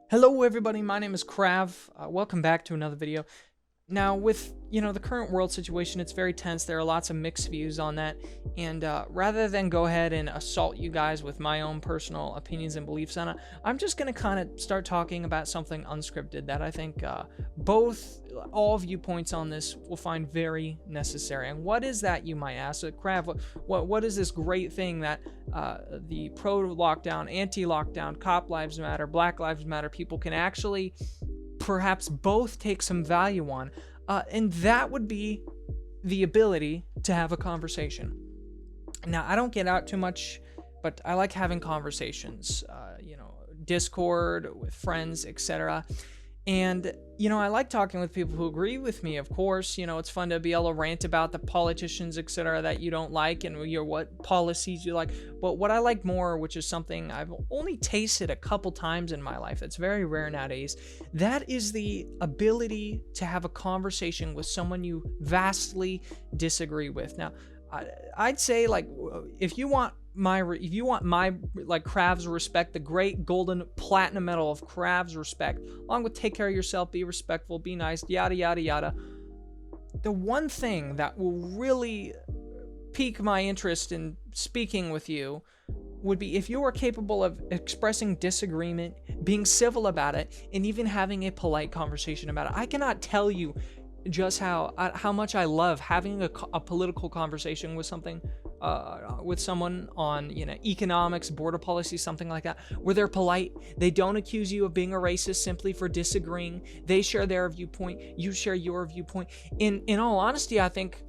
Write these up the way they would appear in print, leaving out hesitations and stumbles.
Hello everybody, my name is Krav. Welcome back to another video. Now with, the current world situation, it's very tense. There are lots of mixed views on that. And rather than go ahead and assault you guys with my own personal opinions and beliefs on it, I'm just going to kind of start talking about something unscripted that I think all viewpoints on this will find very necessary. And what is that, you might ask? Krav, what is this great thing that the pro-lockdown, anti-lockdown, cop lives matter, black lives matter people can actually perhaps both take some value on, and that would be the ability to have a conversation. Now, I don't get out too much, but I like having conversations, Discord, with friends, etc. And, I like talking with people who agree with me, of course. It's fun to be able to rant about the politicians, etc., that you don't like and what policies you like. But what I like more, which is something I've only tasted a couple times in my life, it's very rare nowadays, that is the ability to have a conversation with someone you vastly disagree with. Now, I'd say, if you want my Krav's respect, the great golden platinum medal of Krav's respect, along with take care of yourself, be respectful, be nice, yada yada yada, the one thing that will really pique my interest in speaking with you would be if you are capable of expressing disagreement, being civil about it, and even having a polite conversation about it. I cannot tell you just how much I love having a political conversation with someone on economics, border policy, something like that, where they're polite. They don't accuse you of being a racist simply for disagreeing. They share their viewpoint, you share your viewpoint. In all honesty, I think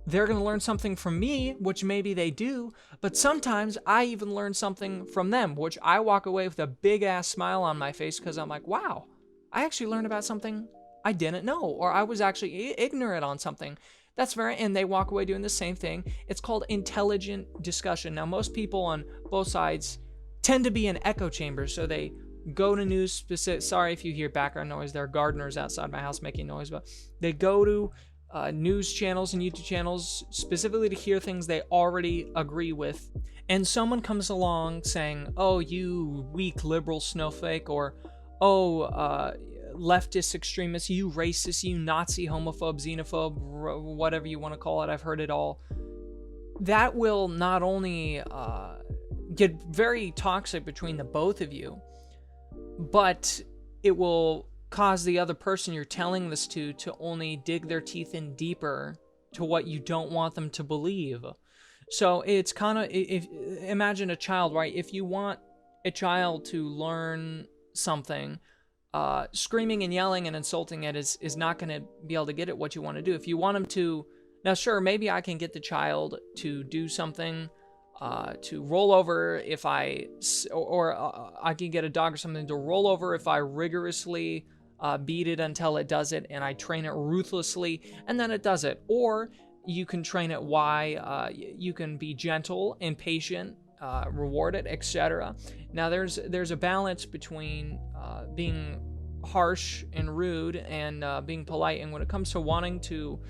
they're going to learn something from me, which maybe they do, but sometimes I even learn something from them, which I walk away with a big ass smile on my face because I'm like, wow, I actually learned about something I didn't know, or I was actually ignorant on something. And they walk away doing the same thing. It's called intelligent discussion. Now, most people on both sides tend to be in echo chambers, so they go to news specific. Sorry if you hear background noise. There are gardeners outside my house making noise, but they go to news channels and YouTube channels specifically to hear things they already agree with. And someone comes along saying, "Oh, you weak liberal snowflake," or "Oh, leftist extremists, you racist, you Nazi, homophobe, xenophobe, whatever you want to call it." I've heard it all. That will not only get very toxic between the both of you, but it will cause the other person you're telling this to only dig their teeth in deeper to what you don't want them to believe. So it's kind of, imagine a child, right? If you want a child to learn something, screaming and yelling and insulting it is not going to be able to get at what you want to do. If you want them to, now sure, maybe I can get the child to do something, to roll over if I can get a dog or something to roll over if I rigorously beat it until it does it, and I train it ruthlessly, and then it does it. Or you can train it you can be gentle and patient, reward it, etc. Now there's a balance between being harsh and rude and being polite. And when it comes to wanting to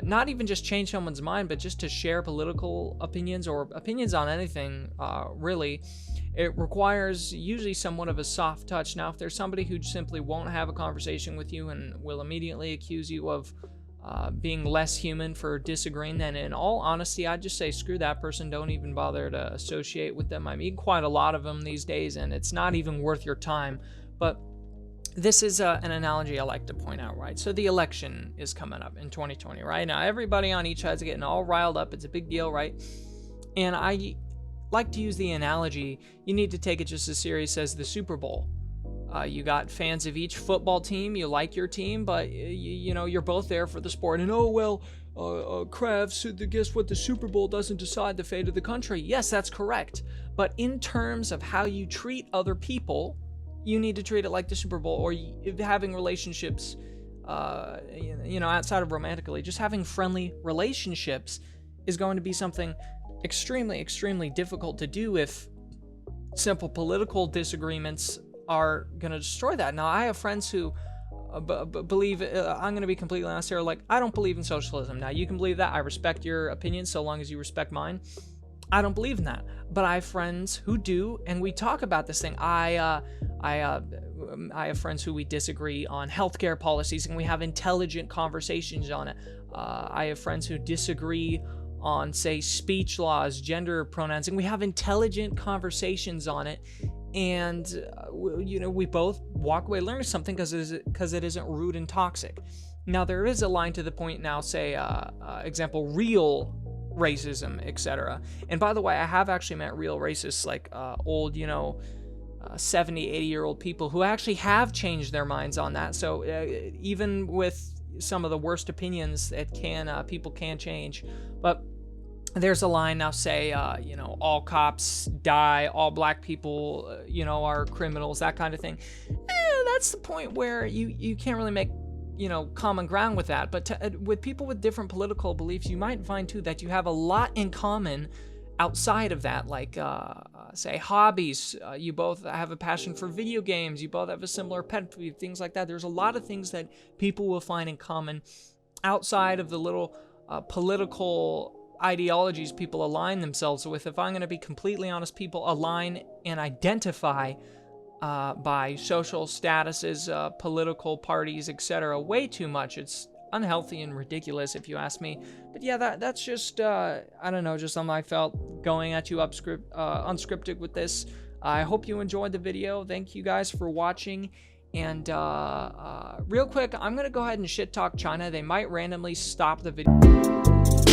not even just change someone's mind, but just to share political opinions or opinions on anything, really, it requires usually somewhat of a soft touch. Now, if there's somebody who simply won't have a conversation with you and will immediately accuse you of being less human for disagreeing, then in all honesty, I'd just say screw that person. Don't even bother to associate with them. I meet quite a lot of them these days, and it's not even worth your time. But this is an analogy I like to point out, right? So the election is coming up in 2020, right? Now, everybody on each side's getting all riled up. It's a big deal, right? And I like to use the analogy, you need to take it just as serious as the Super Bowl. You got fans of each football team. You like your team, but you're both there for the sport. And Krav, guess what? The Super Bowl doesn't decide the fate of the country. Yes, that's correct. But in terms of how you treat other people, you need to treat it like the Super Bowl. Or having relationships, outside of romantically, just having friendly relationships is going to be something extremely, extremely difficult to do if simple political disagreements are going to destroy that. Now, I have friends who believe, I'm going to be completely honest here, I don't believe in socialism. Now, you can believe that. I respect your opinion so long as you respect mine. I don't believe in that, but I have friends who do, and we talk about this thing. I I have friends who we disagree on healthcare policies, and we have intelligent conversations on it. I have friends who disagree on, say, speech laws, gender pronouns, and we have intelligent conversations on it. And we both walk away learning something because it isn't rude and toxic. Now, there is a line to the point now, say, example, real racism, etc. And by the way, I have actually met real racists, like old, 70, 80-year-old people who actually have changed their minds on that. So even with some of the worst opinions, people can change. But there's a line now, say, all cops die, all black people, are criminals, that kind of thing. That's the point where you can't really make, common ground with that. But with people with different political beliefs, you might find too that you have a lot in common outside of that, like say hobbies. You both have a passion for video games, you both have a similar pet peeve, things like that. There's a lot of things that people will find in common outside of the little political ideologies people align themselves with. If I'm going to be completely honest, people align and identify by social statuses, political parties, etc. way too much. It's unhealthy and ridiculous, if you ask me. But yeah, that's just I don't know, just something I felt going at you unscripted with this. I hope you enjoyed the video. Thank you guys for watching. And real quick, I'm gonna go ahead and shit talk China. They might randomly stop the video.